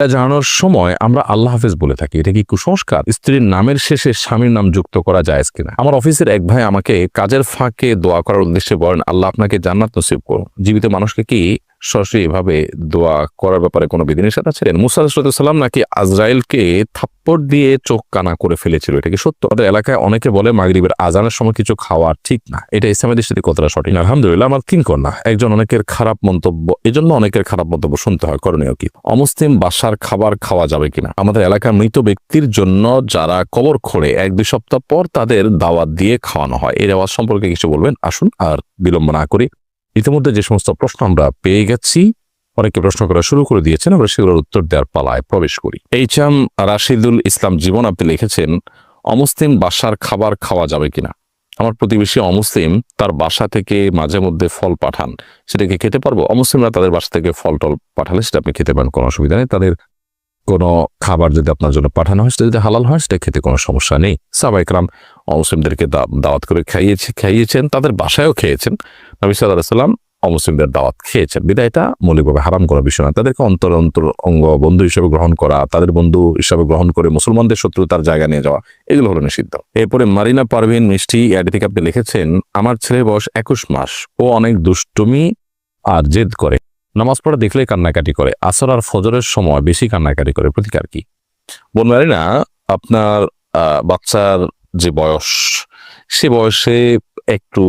জানানোর সময় আমরা আল্লাহ হাফেজ বলে থাকি, এটা কি কুসংস্কার? স্ত্রীর নামের শেষে স্বামীর নাম যুক্ত করা যায় কিনা? আমার অফিসের এক ভাই আমাকে কাজের ফাঁকে দোয়া করার উদ্দেশ্যে বলেন, আল্লাহ আপনাকে জান্নাত নসিব করুন। জীবিত মানুষকে কি সরাসরি এভাবে দোয়া করার ব্যাপারে কোনো বিধিনিষেধ আছে? মুসা আলাইহিস সালাম নাকি আজরাইলকে থাপ্পড় দিয়ে চোখ কানা করে ফেলেছিল, এটা কি সত্য? আমাদের এলাকায় অনেকে বলে মাগরিবের আজানের সময় কিছু খাওয়া ঠিক না, এটা ইসলামের দৃষ্টিতে কতটা সঠিক? আলহামদুলিল্লাহ, আমার 3 কন্যা, একজন অনেকের খারাপ মন্তব্য, এজন্য অনেকের খারাপ মন্তব্য শুনতে হয়, করণীয় কি? অমুসলিম বাসার খাবার খাওয়া যাবে কিনা? আমাদের এলাকার মৃত ব্যক্তির জন্য যারা কবর খোঁড়ে 1-2 সপ্তাহ পর তাদের দাওয়াত দিয়ে খাওয়ানো হয়, এই রেওয়াজ সম্পর্কে কিছু বলবেন? আসুন আর বিলম্ব না করি। ইতিমধ্যে যে সমস্ত প্রশ্ন আমরা পেয়ে গেছি, অনেকে প্রশ্ন করা শুরু করে দিয়েছেন, আমরা সেগুলোর উত্তর দেওয়ার পালায় প্রবেশ করি। এইচএম রাশিদুল ইসলাম জীবন আপনি লিখেছেন, অমুসলিম বাসার খাবার খাওয়া যাবে কিনা? আমার প্রতিবেশী অমুসলিম, তার বাসা থেকে মাঝে মধ্যে ফল পাঠান, সেটাকে খেতে পারবো? অমুসলিমরা তাদের বাসা থেকে ফল টল পাঠালে সেটা আপনি খেতে পারেন, কোনো অসুবিধা নেই। তাদের কোনো খাবার যদি আপনার জন্য পাঠানো হয়, সেটা যদি হালাল হয়, সেটা খেতে কোনো সমস্যা নেই। সাহাবায়ে কেরাম অমুসলিমদেরকে দাওয়াত করে খাইয়েছেন, তাদের বাসায়ও খেয়েছেন। নবী সাল্লাল্লাহু আলাইহি ওয়াসাল্লাম অমুসলিমদের দাওয়াত খেয়েছেন, বিধায় এটা মৌলিকভাবে হারাম করা বিষয় না। তাদেরকে অন্তর অঙ্গ বন্ধু হিসেবে গ্রহণ করা, তাদের বন্ধু হিসেবে গ্রহণ করে মুসলমানদের শত্রুতার জায়গা নিয়ে যাওয়া, এগুলো হলো নিষিদ্ধ। এরপরে মারিনা পারভিন মিষ্টি এডি থেকে আপনি লিখেছেন, আমার ছেলে বয়স 21 মাস, ও অনেক দুষ্টুমি আর জেদ করে, নামাজ পড়া দেখলেই কান্নাকাটি করে, আসর আর ফজরের সময় বেশি কান্নাকাটি করে, প্রতিকার কি? বোন মারিনা, আপনার বাচ্চার যে বয়স, সে বয়সে একটু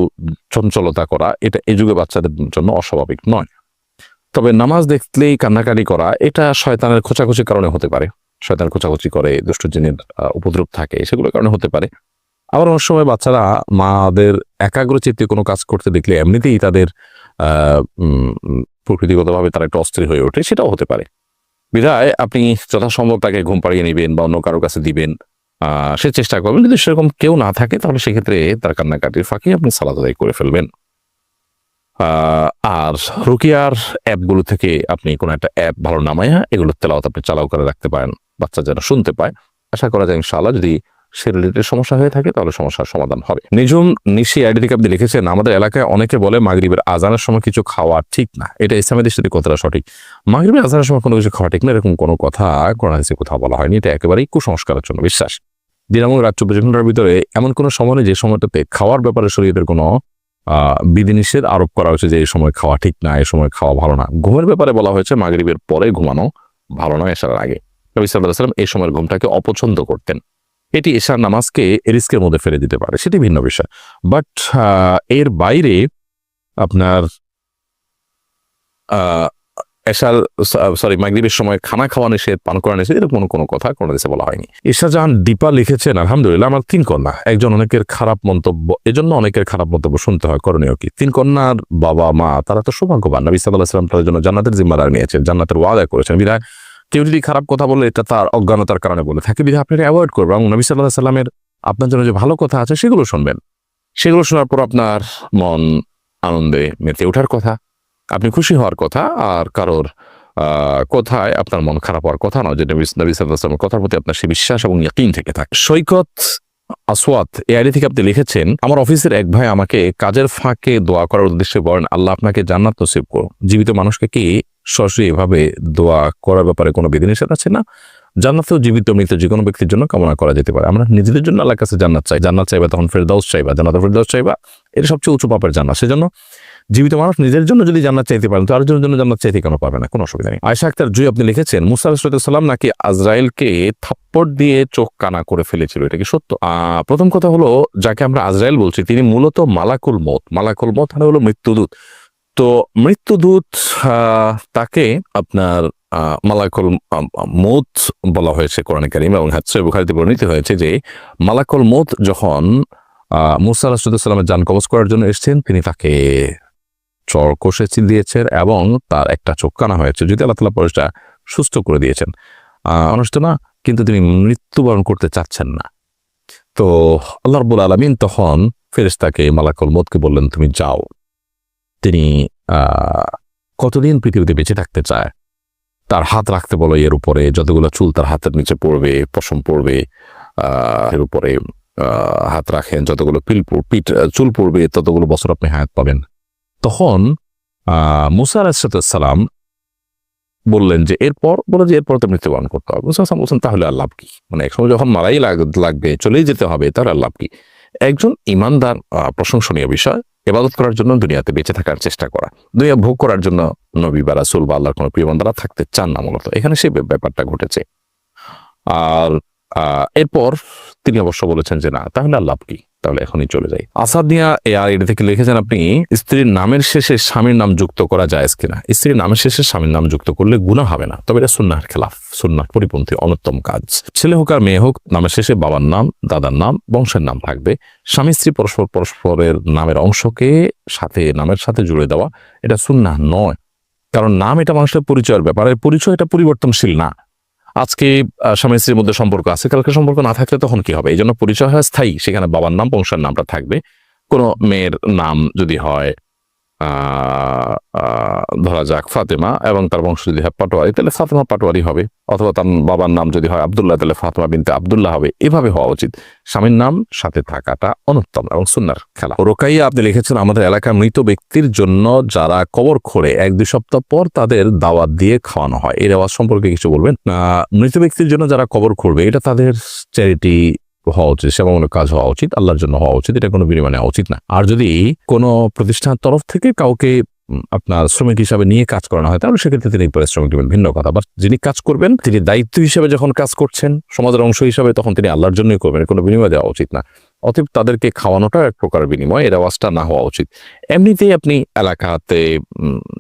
চঞ্চলতা করা, এটা এই যুগে বাচ্চাদের জন্য অস্বাভাবিক নয়। তবে নামাজ দেখলেই কান্নাকাটি করা, এটা শয়তানের খোঁচাখুচির কারণে হতে পারে। শয়তান খোঁচাখুচি করে, দুষ্ট জিনের উপদ্রব থাকে, সেগুলোর কারণে হতে পারে। আবার অনেক সময় বাচ্চারা মাদের একাগ্রচিত্তে কোনো কাজ করতে দেখলে এমনিতেই তাদের প্রকৃতিগতভাবে তারা একটু অস্থির হয়ে ওঠে, সেটাও হতে পারে। বিধায় আপনি যথাসম্ভব তাকে ঘুম পাড়িয়ে নেবেন বা অন্য কারোর কাছে দিবেন, সে চেষ্টা করবেন। যদি সেরকম কেউ না থাকে, তাহলে সেক্ষেত্রে তার কান্নাকাটির ফাঁকে আপনি সালাত আদায় করে ফেলবেন। আর রুকিয়ার অ্যাপগুলো থেকে আপনি কোনো একটা অ্যাপ ভালো নামাইয়া এগুলো তেলাওয়াত আপনি চালাও করে রাখতে পারেন, বাচ্চা যেন শুনতে পায়। আশা করা যায় ইনশাআল্লাহ যদি সে রিলেটেড সমস্যা হয়ে থাকে, তাহলে সমস্যার সমাধান হবে। নিজুম নিশি আইডি থেকে আপনি লিখেছেন, আমাদের এলাকায় অনেকে বলে মাগরিবের আজানের সময় কিছু খাওয়া ঠিক না, এটা ইসলামের দৃষ্টিতে কতটা সঠিক? মাগরিবের আজানের সময় কোনো কিছু খাওয়া ঠিক না, এরকম কোনো কথা কোরআন হাদিসে কোথাও বলা হয়নি। এটা একেবারেই কুসংস্কারের জন্য বিশ্বাস। দিন এবং রাত 24 ঘন্টার ভিতরে এমন কোনো সময় নেই যে সময়টাতে খাওয়ার ব্যাপারে শরীয়তের কোনো বিধিনিষেধ আরোপ করা হয়েছে যে এই সময় খাওয়া ঠিক না, এই সময় খাওয়া ভালো না। ঘুমের ব্যাপারে বলা হয়েছে মাগরিবের পরে ঘুমানো ভালো নয়, এশার আগে। নবী সাল্লাল্লাহু আলাইহি ওয়াসাল্লাম এই সময়ের ঘুমটাকে অপছন্দ করতেন। এটি এশার নামাজকে রিস্কের মধ্যে ফেলে দিতে পারে, সেটি ভিন্ন বিষয়। বাট এর বাইরে আপনার মাগরিবের সময় খানা খাওয়া নিষেধ, পান করা নিষেধ, এরকম কোনো কথা কোনো দেশে বলা হয়নি। ইশাজাহান দীপা লিখেছেন, আলহামদুলিল্লাহ, আমার 3 কন্যা, একজন অনেকের খারাপ মন্তব্য, এজন্য অনেকের খারাপ মন্তব্য শুনতে হয়, করণীয় কি? 3 কন্যার বাবা মা তারা তো সৌভাগ্যবান, নবী সাল্লাল্লাহু আলাইহি ওয়াসাল্লাম তাদের জন্য জান্নাতের জিম্মাদার নিয়েছেন, জান্নাতের ওয়াদা করেছেন। বিধায় কেউ যদি খারাপ কথা বলে, এটা তার অজ্ঞানতার কারণে বলে থাকে, বিধায় আপনি অ্যাভয়েড করবেন এবং নবী সাল্লাল্লাহু আলাইহি ওয়াসাল্লামের আপনার জন্য যে ভালো কথা আছে সেগুলো শুনবেন। সেগুলো শোনার পর আপনার মন আনন্দে মেতে ওঠার কথা, আপনি খুশি হওয়ার কথা, আর কারোর কোথায় আপনার মন খারাপ হওয়ার কথা নয়, যে নবী সাল্লাল্লাহু আলাইহি ওয়াসাল্লামের কথার প্রতি আপনার সে বিশ্বাস এবং ইয়াকিন থেকে থাকে। সৈকত আসওয়াত এই আইডি থেকে আপনি লিখেছেন, আমার অফিসের এক ভাই আমাকে কাজের ফাঁকে দোয়া করার উদ্দেশ্যে বলেন, আল্লাহ আপনাকে জান্নাত নসিব করুন। জীবিত মানুষকে কি সরাসরি এভাবে দোয়া করার ব্যাপারে কোনো বিধিনিষেধ আছে না? জান্নাতেও জীবিত মৃত যে কোনো ব্যক্তির জন্য কামনা করা যেতে পারে। আমরা নিজেদের জন্য আল্লাহর কাছে জান্নাত চাইবা, তখন ফেরদাউস চাইবা, জান্নাতুল ফেরদাউস চাইবা, এটা সবচেয়ে উঁচু পাপের জান্নাত। সেজন্য জীবিত মানুষ নিজের জন্য যদি জান্নাত চাইতে পারেন, তো আরেকজনের জন্য জান্নাত চাইতে কেন পাবে না? কোনো অসুবিধা নেই। আয়েশা আক্তার জুই আপনি লিখেছেন, মুসা আলাইহিস সালাম নাকি আজরাইলকে থাপ্পড় দিয়ে চোখ কানা করে ফেলেছিল, এটা কি সত্য? প্রথম কথা হলো, যাকে আমরা আজরাইল বলছি তিনি মূলত মালাকুল মউত। মালাকুল মউত মানে হলো মৃত্যুদূত। তো মৃত্যুদূত, তাকে আপনার মালাকুল মউত বলা হয়েছে কোরআনে কারীমে, এবং সহিহ বুখারীতে বর্ণিত হয়েছে যে মালাকুল মউত যখন মুসা আলাইহিস সালামের জান কবজ করার জন্য এসেছেন, তিনি তাকে চর কষে দিয়েছেন এবং তার একটা চোখ কানা হয়েছে, যদি আল্লাহ তাআলা পরিষ্কার সুস্থ করে দিয়েছেন, অনুষ্ঠ না, কিন্তু তিনি মৃত্যুবরণ করতে চাচ্ছেন না। তো আল্লাহ রাব্বুল আলামিন তখন ফেরেশতাকে মালাকুল মউতকে বললেন, তুমি যাও। তিনি কতদিন পৃথিবীতে বেঁচে থাকতে চায়, তার হাত রাখতে বলো এর উপরে, যতগুলো চুল তার হাতের নিচে পড়বে, পশম পড়বে, এর উপরে হাত রাখেন, যতগুলো চুল পড়বে ততগুলো বছর আপনি হায়াত পাবেন। তখন মুসা আলাইহিস সালাম বললেন যে এরপর, বলে যে এরপর তো মৃত্যুবরণ করতে হবে। মুসা বলছেন তাহলে আর লাভ কি? মানে একসময় যখন মারাই লাগবে, চলেই যেতে হবে, তাহলে আর লাভ কি? একজন ইমানদার প্রশংসনীয় বিষয় ইবাদত করার জন্য দুনিয়াতে বেঁচে থাকার চেষ্টা করা, দুনিয়া ভোগ করার জন্য নবী বা রাসূল বা আল্লাহর কোনো প্রিয় বান্দারা থাকতে চান না। মূলত এখানে সেই ব্যাপারটা ঘটেছে। আর এরপর তিনি অবশ্য বলেছেন যে না, তাহলে আর লাভ কি, তাহলে এখনই চলে যাই। আসাদিয়া এটা থেকে লিখেছেন আপনি, স্ত্রীর নামের শেষে স্বামীর নাম যুক্ত করা জায়েজ কিনা? স্ত্রীর নামের শেষে স্বামীর নাম যুক্ত করলে গুনাহ হবে না, তবে এটা সুন্নাহর খেলাফ, সুন্নাহর পরিপন্থী অনুত্তম কাজ। ছেলে হোক আর মেয়ে হোক, নামের শেষে বাবার নাম, দাদার নাম, বংশের নাম থাকবে। স্বামী স্ত্রী পরস্পরের নামের অংশকে নামের সাথে জুড়ে দেওয়া এটা সুন্নাহ নয়, কারণ নাম এটা মানুষের পরিচয়ের ব্যাপার। পরিচয় এটা পরিবর্তনশীল না। আজকে স্বামী স্ত্রীর মধ্যে সম্পর্ক আছে, কালকে সম্পর্ক না থাকলে তখন কি হবে? এই জন্য পরিচয় হয় স্থায়ী, সেখানে বাবার নাম, বংশের নামটা থাকবে। কোনো মেয়ের নাম যদি হয় ধরা যাক ফাতেমা, এবং তার বংশ যদি হয় পাটোয়ারি, তাহলে ফাতেমা পাটোয়ারি হবে। অথবা তার বাবার নাম যদি হয় আব্দুল্লাহ, তাহলে ফাতেমা বিনতে আব্দুল্লাহ হবে। এভাবে হওয়া উচিত। স্বামীর নাম সাথে থাকাটা অনুত্তম এবং সুন্নাহর খেলা। রোকাইয়া আপনি লিখেছেন, আমাদের এলাকার মৃত ব্যক্তির জন্য যারা কবর খোঁড়ে 1-2 সপ্তাহ পর তাদের দাওয়াত দিয়ে খাওয়ানো হয়, এই দাওয়াত সম্পর্কে কিছু বলবেন? মৃত ব্যক্তির জন্য যারা কবর খুঁড়বে, এটা তাদের চ্যারিটি হওয়া উচিত, সেবামূলক কাজ হওয়া উচিত, আল্লাহর জন্য হওয়া উচিত, এটা কোনো বিনিময় নেওয়া উচিত না। আর যদি কোনো প্রতিষ্ঠানের তরফ থেকে কাউকে আপনার শ্রমিক হিসাবে নিয়ে কাজ করানো হয়, তাহলে সেক্ষেত্রে তিনি পারিশ্রমিক দেবেন, ভিন্ন কথা। বাট যিনি কাজ করবেন, তিনি দায়িত্ব হিসেবে যখন কাজ করছেন সমাজের অংশ হিসাবে, তখন তিনি আল্লাহর জন্যই করবেন, কোনো বিনিময় দেওয়া উচিত না। অতএব তাদেরকে খাওয়ানোটা এক প্রকার বিনিময়, এর আওয়াজটা না হওয়া উচিত। এমনিতেই আপনি এলাকাতে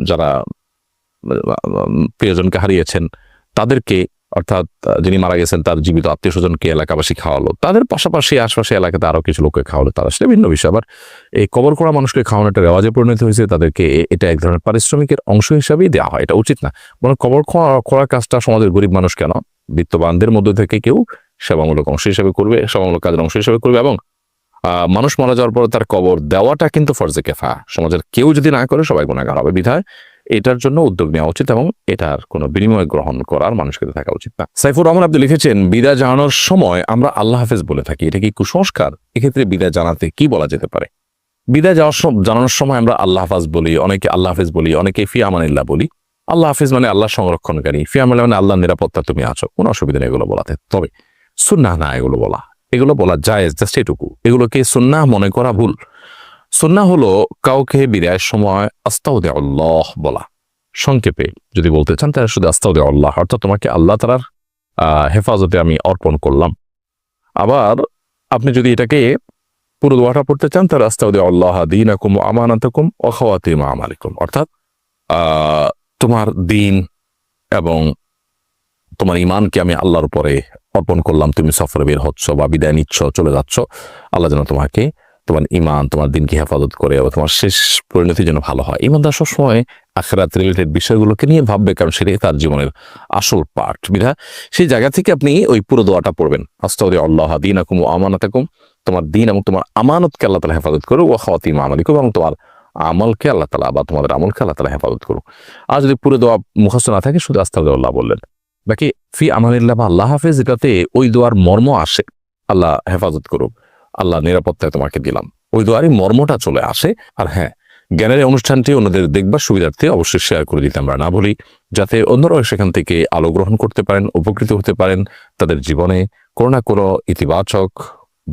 যারা প্রিয়জনকে হারিয়েছেন তাদেরকে, অর্থাৎ যিনি মারা গেছেন তার জীবিত আত্মীয় স্বজনকে এলাকাবাসী খাওয়ালো, তাদের পাশাপাশি আশপাশে এলাকাতে আরো কিছু লোককে খাওয়ালো, তারা সেটা ভিন্ন বিষয়। আবার এই কবর করা মানুষকে খাওয়ানোটা রেওয়াজে পরিণত হয়েছে, তাদেরকে এটা এক ধরনের পারিশ্রমিকের অংশ হিসাবেই দেওয়া হয়, এটা উচিত না। বরং কবর করার কাজটা সমাজের গরিব মানুষ কেন, বিত্তবানদের মধ্যে থেকে কেউ সেবামূলক অংশ হিসাবে করবে, সেবামূলক কাজের অংশ হিসাবে করবে। এবং মানুষ মারা যাওয়ার পর তার কবর দেওয়াটা কিন্তু ফরজে কিফায়া, সমাজের কেউ যদি না করে সবাই গুনাহগার হবে। বিধায় এটার জন্য উদ্যোগ নেওয়া উচিত এবং এটার কোনো বিনিময় গ্রহণ করার মানুষকে থাকা উচিত না। সাইফুর রহমান আপনি লিখেছেন, বিদায় জানানোর সময় আমরা আল্লাহ হাফেজ বলে থাকি, এটা কি কুসংস্কার? এক্ষেত্রে বিদায় জানাতে কি বলা যেতে পারে? বিদায় জানানোর সময় আমরা আল্লাহ হাফেজ বলি, অনেকে আল্লাহ হাফেজ বলি, অনেকে ফি আমানিল্লাহ বলি। আল্লাহ হাফেজ মানে আল্লাহ সংরক্ষণকারী, ফি আমানিল্লাহ মানে আল্লাহর নিরাপত্তা তুমি আছো, কোনো অসুবিধা নেই এগুলো বলাতে। তবে সুন্নাহ না এগুলো বলা, এগুলো বলা জায়েজ, জাস্ট এটুকু। এগুলোকে সুন্নাহ মনে করা ভুল। সুন্নাহ হলো কাউকে বিদায়ের সময় আস্তাউদিআল্লাহ বলা। সংক্ষেপে যদি বলতে চান তাহলে শুধু আস্তাউদিআল্লাহ, অর্থাৎ তোমাকে আল্লাহ তাআলার হেফাজতে আমি অর্পণ করলাম। আবার আপনি যদি এটাকে পুরো দোয়াটা পড়তে চান তাহলে আস্তাউদিআল্লাহ দীনাকুম ওয়া আমানাতাকুম ওয়া খাওয়াতিম আমালিকুম, অর্থাৎ তোমার দিন এবং তোমার ইমানকে আমি আল্লাহর উপরে অর্পণ করলাম। তুমি সফরে বের হচ্ছ বা বিদায় নিচ্ছ, চলে যাচ্ছ, আল্লাহ যেন তোমাকে তোমার ইমান, তোমার দিনকে হেফাজত করে এবং তোমার শেষ পরিণতি যেন ভালো হয়। ইমানদার সবসময় আখিরাত রিলেটেড বিষয়গুলোকে নিয়ে ভাববে, কারণ সেটাই তার জীবনের আসল পার্ট। বিধা সেই জায়গা থেকে আপনি ওই পুরো দোয়াটা পড়বেন, আস্তাউদিআল্লাহ দীনাকুম ওয়া আমানাতাকুম, তোমার দিন এবং তোমার আমানতকে আল্লাহ তাআলা হেফাজত করো, ওয়া খাওয়াতিম আমালিকুম, এবং তোমার আমলকে আল্লাহ তাআলা বা তোমাদের আমলকে আল্লাহ তাআলা হেফাজত করো। আর যদি পুরো দোয়া মুখস্থ না থাকে, শুধু আস্তাউদিআল্লাহ বললেন। বাকি ফি আমানিল্লাহ বা আল্লাহ হাফেজ, এটাতে ওই দোয়ার মর্ম আসে, আল্লাহ হেফাজত করুক, আল্লাহ নিরাপত্তায় তোমাকে দিলাম, ওই দোয়ারই মর্মটা চলে আসে। আর হ্যাঁ, জ্ঞানের অনুষ্ঠানটি অন্যদের দেখবার সুবিধার্থে অবশ্যই শেয়ার করে দিতে আমরা না বলি, যাতে অন্যরাও সেখান থেকে আলো গ্রহণ করতে পারেন, উপকৃত হতে পারেন, তাদের জীবনে কোনো না কোনো ইতিবাচক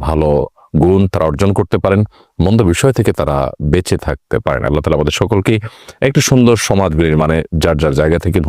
ভালো গুণ তারা অর্জন করতে পারেন, মন্দ বিষয় থেকে তারা বেঁচে থাকতে পারেন। আল্লাহ তাআলা আমাদের সকলকে একটু সুন্দর সমাজ মানে যার যার জায়গা থেকে